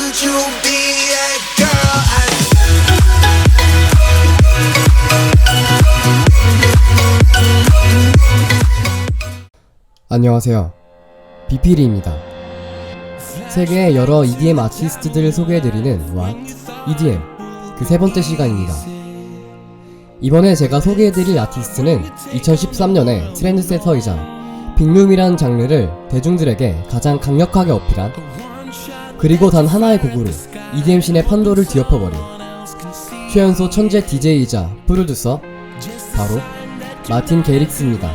Would you be a girl? 안녕하세요. 비피리입니다. 세계의 여러 EDM 아티스트들을 소개해드리는 What? EDM 그 세 번째 시간입니다. 이번에 제가 소개해드릴 아티스트는 2013년에 트렌드세터이자 빅룸이라는 장르를 대중들에게 가장 강력하게 어필한, 그리고 단 하나의 곡으로 EDM 씬의 판도를 뒤엎어버린 최연소 천재 DJ이자 프로듀서, 바로 마틴 게릭스입니다.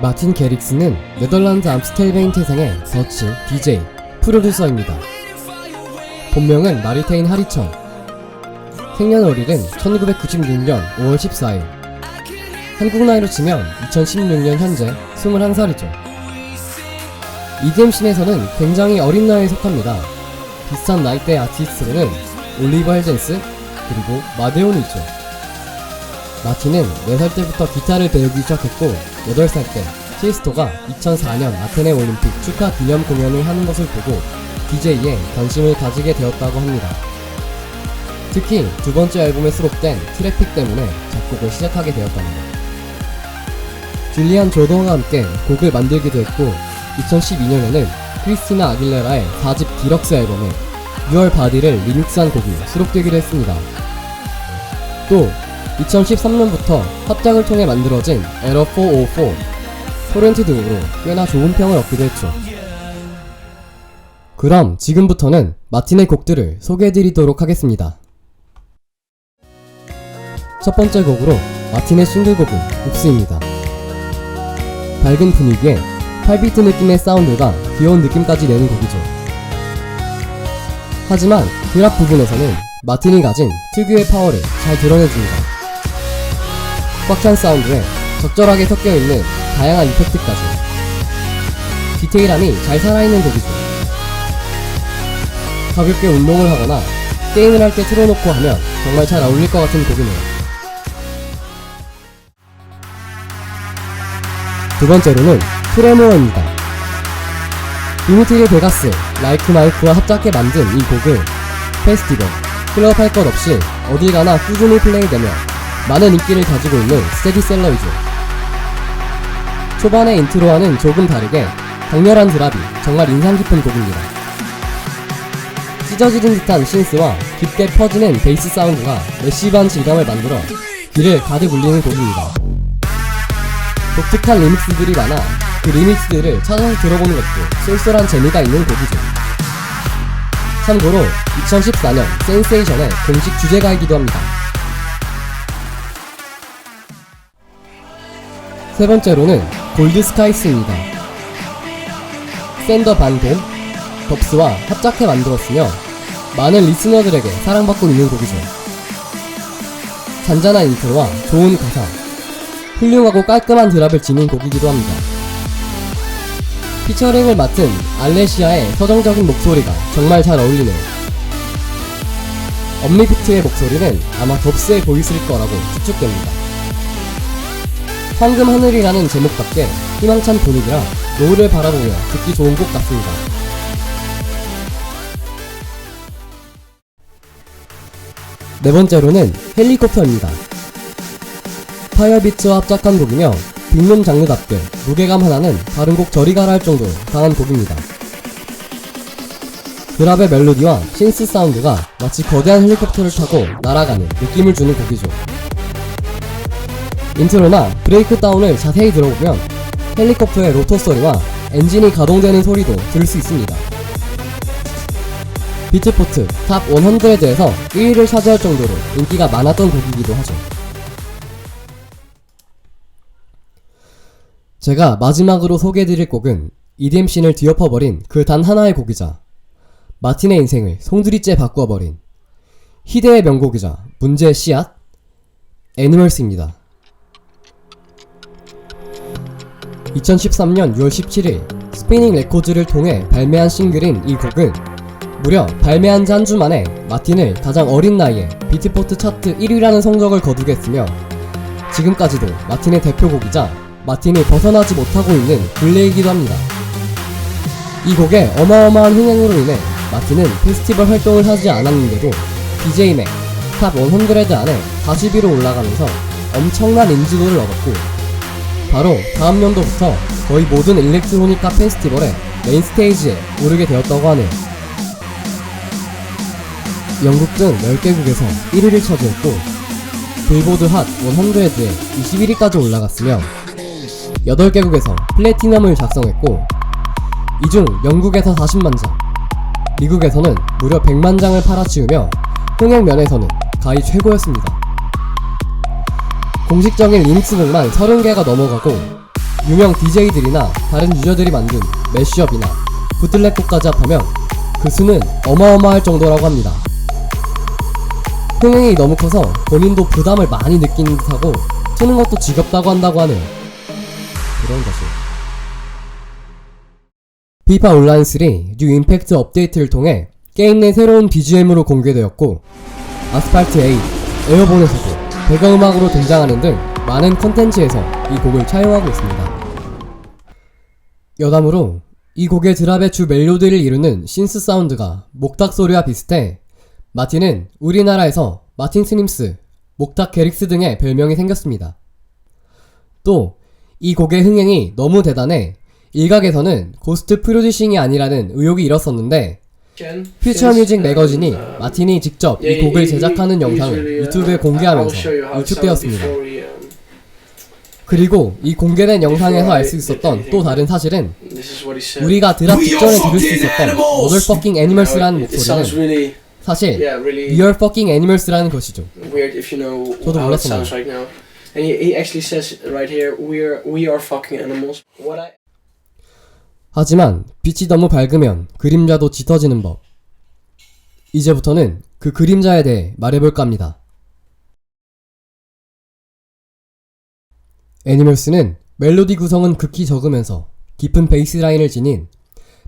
마틴 게릭스는 네덜란드 암스텔베인 태생의 더치, DJ, 프로듀서입니다. 본명은 마리테인 하리천. 생년월일은 1996년 5월 14일. 한국 나이로 치면 2016년 현재 21살이죠. EDM 씬에서는 굉장히 어린 나이에 속합니다. 비슷한 나이대 아티스트로는 올리버 헬젠스, 그리고 마데온이 있죠. 마틴은 4살 때부터 기타를 배우기 시작했고 8살 때 티에스토가 2004년 아테네 올림픽 축하 기념 공연을 하는 것을 보고 DJ에 관심을 가지게 되었다고 합니다. 특히 두 번째 앨범에 수록된 트래픽 때문에 작곡을 시작하게 되었답니다. 줄리안 조던과 함께 곡을 만들기도 했고 2012년에는 크리스티나 아길레라의 4집 디럭스 앨범에 Your Body를 리믹스한 곡이 수록되기도 했습니다. 또 2013년부터 합작을 통해 만들어진 에러 404, 토렌트 등으로 꽤나 좋은 평을 얻기도 했죠. 그럼 지금부터는 마틴의 곡들을 소개해드리도록 하겠습니다. 첫 번째 곡으로 마틴의 싱글곡은 옥스입니다. 밝은 분위기에 8비트 느낌의 사운드가 귀여운 느낌까지 내는 곡이죠. 하지만 드랍 부분에서는 마틴이 가진 특유의 파워를 잘 드러내줍니다. 꽉 찬 사운드에 적절하게 섞여있는 다양한 이펙트까지 디테일함이 잘 살아있는 곡이죠. 가볍게 운동을 하거나 게임을 할 때 틀어놓고 하면 정말 잘 어울릴 것 같은 곡이네요. 두 번째로는 트레모어입니다. 디미트리 베가스, 라이크 마이크와 합작해 만든 이 곡을 페스티벌, 클럽 할 것 없이 어딜 가나 꾸준히 플레이되며 많은 인기를 가지고 있는 스테디셀러이죠. 초반의 인트로와는 조금 다르게 강렬한 드랍이 정말 인상 깊은 곡입니다. 찢어지는 듯한 신스와 깊게 퍼지는 베이스 사운드가 매시브한 질감을 만들어 귀를 가득 울리는 곡입니다. 독특한 리믹스들이 많아 그 리믹스들을 찾아서 들어보는 것도 쏠쏠한 재미가 있는 곡이죠. 참고로 2014년 센세이션의 공식 주제가이기도 합니다. 세 번째로는 골드스카이스입니다. 샌더 반 돔, 덥스와 합작해 만들었으며 많은 리스너들에게 사랑받고 있는 곡이죠. 잔잔한 인트로와 좋은 가사, 훌륭하고 깔끔한 드랍을 지닌 곡이기도 합니다. 피처링을 맡은 알레시아의 서정적인 목소리가 정말 잘 어울리네요. 엄리피트의 목소리는 아마 덥스에 보이실 거라고 추측됩니다. 황금 하늘이라는 제목답게 희망찬 분위기라 노을을 바라보며 듣기 좋은 곡 같습니다. 네 번째로는 헬리콥터입니다. 파이어비트와 합작한 곡이며 빅룸 장르답게 무게감 하나는 다른 곡 저리 가라 할 정도로 강한 곡입니다. 드랍의 멜로디와 신스 사운드가 마치 거대한 헬리콥터를 타고 날아가는 느낌을 주는 곡이죠. 인트로나 브레이크다운을 자세히 들어보면 헬리콥터의 로터 소리와 엔진이 가동되는 소리도 들을 수 있습니다. 비트포트 탑 100에서 1위를 차지할 정도로 인기가 많았던 곡이기도 하죠. 제가 마지막으로 소개해드릴 곡은 EDM 씬을 뒤엎어버린 그 단 하나의 곡이자 마틴의 인생을 송두리째 바꾸어버린 희대의 명곡이자 문제의 씨앗, 애니멀스입니다. 2013년 6월 17일 스피닝 레코드를 통해 발매한 싱글인 이 곡은 무려 발매한 지 한 주 만에 마틴을 가장 어린 나이에 비트포트 차트 1위라는 성적을 거두게 했으며 지금까지도 마틴의 대표곡이자 마틴이 벗어나지 못하고 있는 굴레이기도 합니다. 이 곡의 어마어마한 흥행으로 인해 마틴은 페스티벌 활동을 하지 않았는데도 DJ 맥 탑 100 안에 40위로 올라가면서 엄청난 인지도를 얻었고, 바로 다음 연도부터 거의 모든 일렉트로니카 페스티벌의 메인 스테이지에 오르게 되었다고 하네요. 영국 등 10개국에서 1위를 차지했고, 빌보드 핫 100에 21위까지 올라갔으며 8개국에서 플래티넘을 작성했고, 이 중 영국에서 40만 장, 미국에서는 무려 100만 장을 팔아치우며 흥행 면에서는 가히 최고였습니다. 공식적인 리믹스곡만 30개가 넘어가고 유명 DJ들이나 다른 유저들이 만든 매쉬업이나 부틀렉곡까지 합하면 그 수는 어마어마할 정도라고 합니다. 흥행이 너무 커서 본인도 부담을 많이 느끼는 듯하고 트는 것도 지겹다고 한다고 하네요. 그런 것이 피파 온라인 3 뉴 임팩트 업데이트를 통해 게임 내 새로운 BGM으로 공개되었고, 아스팔트 8, 에어본에서도 배경음악으로 등장하는 등 많은 컨텐츠에서 이 곡을 차용하고 있습니다. 여담으로 이 곡의 드랍의 주 멜로디를 이루는 신스 사운드가 목탁 소리와 비슷해 마틴은 우리나라에서 마틴 스님스, 목탁 게릭스 등의 별명이 생겼습니다. 또 이 곡의 흥행이 너무 대단해 일각에서는 고스트 프로듀싱이 아니라는 의혹이 일었었는데, 퓨처 뮤직 매거진이 마틴이 직접 이 곡을 제작하는 영상을 유튜브에 공개하면서 유축되었습니다. 그리고 이 공개된 영상에서 알 수 있었던 또 다른 사실은, 우리가 드랍 직전에 들을 수 있었던 Motherfucking Animals라는 목소리는 사실 We are fucking animals라는 것이죠. 저도 몰랐습니다. 하지만 빛이 너무 밝으면 그림자도 짙어지는 법. 이제부터는 그 그림자에 대해 말해볼까 합니다. 애니멀스는 멜로디 구성은 극히 적으면서 깊은 베이스라인을 지닌,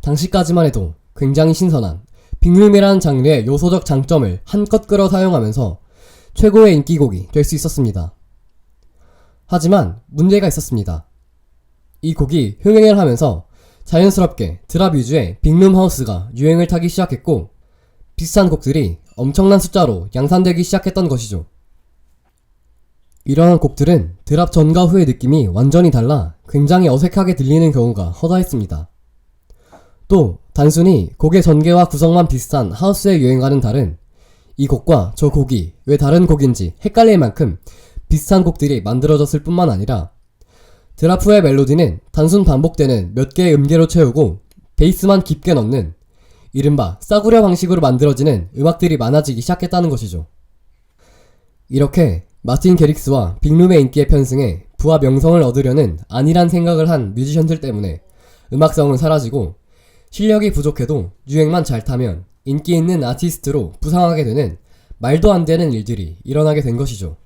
당시까지만 해도 굉장히 신선한 빅룸이라는 장르의 요소적 장점을 한껏 끌어 사용하면서 최고의 인기곡이 될 수 있었습니다. 하지만 문제가 있었습니다. 이 곡이 흥행을 하면서 자연스럽게 드랍 위주의 빅룸 하우스가 유행을 타기 시작했고, 비슷한 곡들이 엄청난 숫자로 양산되기 시작했던 것이죠. 이러한 곡들은 드랍 전과 후의 느낌이 완전히 달라 굉장히 어색하게 들리는 경우가 허다했습니다. 또 단순히 곡의 전개와 구성만 비슷한 하우스의 유행과는 다른, 이 곡과 저 곡이 왜 다른 곡인지 헷갈릴 만큼 비슷한 곡들이 만들어졌을 뿐만 아니라, 드랍 후의 멜로디는 단순 반복되는 몇 개의 음계로 채우고 베이스만 깊게 넣는 이른바 싸구려 방식으로 만들어지는 음악들이 많아지기 시작했다는 것이죠. 이렇게 마틴 게릭스와 빅룸의 인기에 편승해 부와 명성을 얻으려는 안일한 생각을 한 뮤지션들 때문에 음악성은 사라지고, 실력이 부족해도 유행만 잘 타면 인기 있는 아티스트로 부상하게 되는 말도 안 되는 일들이 일어나게 된 것이죠.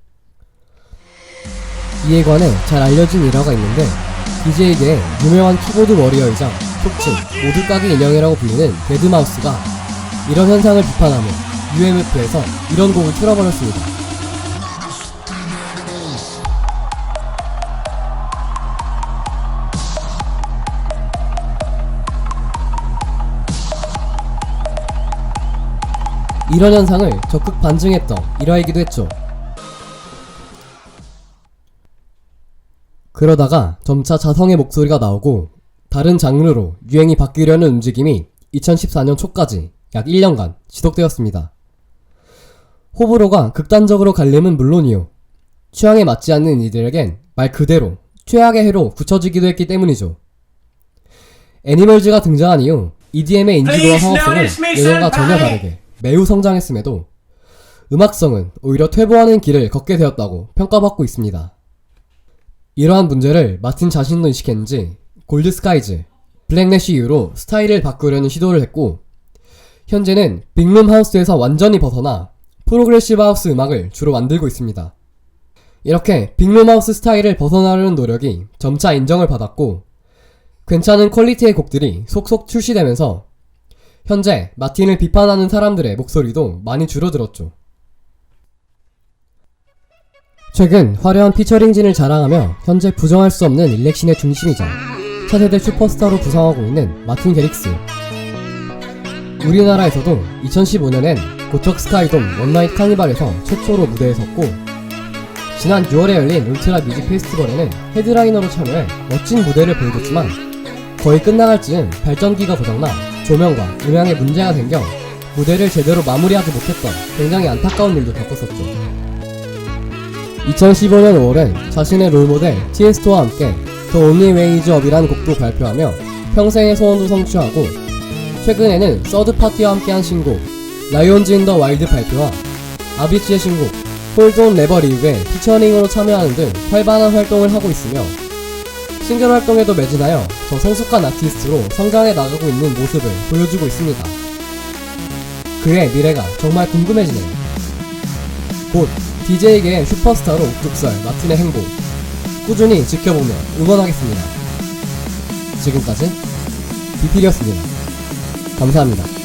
이에 관해 잘 알려진 일화가 있는데, DJ계의 유명한 키보드 워리어이자 속칭 모두까기 인형이라고 불리는 데드마우스가 이런 현상을 비판하며 UMF에서 이런 곡을 틀어버렸습니다. 이런 현상을 적극 반증했던 일화이기도 했죠. 그러다가 점차 자성의 목소리가 나오고 다른 장르로 유행이 바뀌려는 움직임이 2014년 초까지 약 1년간 지속되었습니다. 호불호가 극단적으로 갈림은 물론이요, 취향에 맞지 않는 이들에겐 말 그대로 최악의 해로 굳혀지기도 했기 때문이죠. 애니멀즈가 등장한 이후 EDM의 인지도와 상업성은 예전과 전혀 다르게 매우 성장했음에도 음악성은 오히려 퇴보하는 길을 걷게 되었다고 평가받고 있습니다. 이러한 문제를 마틴 자신도 인식했는지 골드 스카이즈, 블랙래쉬 이후로 스타일을 바꾸려는 시도를 했고, 현재는 빅룸 하우스에서 완전히 벗어나 프로그레시브 하우스 음악을 주로 만들고 있습니다. 이렇게 빅룸 하우스 스타일을 벗어나려는 노력이 점차 인정을 받았고, 괜찮은 퀄리티의 곡들이 속속 출시되면서 현재 마틴을 비판하는 사람들의 목소리도 많이 줄어들었죠. 최근 화려한 피처링진을 자랑하며 현재 부정할 수 없는 일렉신의 중심이자 차세대 슈퍼스타로 부상하고 있는 마틴 게릭스. 우리나라에서도 2015년엔 고척 스카이돔 원나잇 카니발에서 최초로 무대에 섰고, 지난 6월에 열린 울트라 뮤직 페스티벌에는 헤드라이너로 참여해 멋진 무대를 보여줬지만 거의 끝나갈 즈음 발전기가 고장나 조명과 음향에 문제가 생겨 무대를 제대로 마무리하지 못했던 굉장히 안타까운 일도 겪었었죠. 2015년 5월엔 자신의 롤모델 티에스토와 함께 The Only Way Is Up이라는 곡도 발표하며 평생의 소원도 성취하고, 최근에는 서드파티와 함께한 신곡 라이온즈 인 더 와일드 발표와 아비치의 신곡 홀드 온 네버 리브에 피처링으로 참여하는 등 활발한 활동을 하고 있으며, 싱글 활동에도 매진하여 더 성숙한 아티스트로 성장해 나가고 있는 모습을 보여주고 있습니다. 그의 미래가 정말 궁금해지네요. 곧 DJ계의 슈퍼스타로 욱뚝설 마틴의 행보 꾸준히 지켜보며 응원하겠습니다. 지금까지 비필이었습니다. 감사합니다.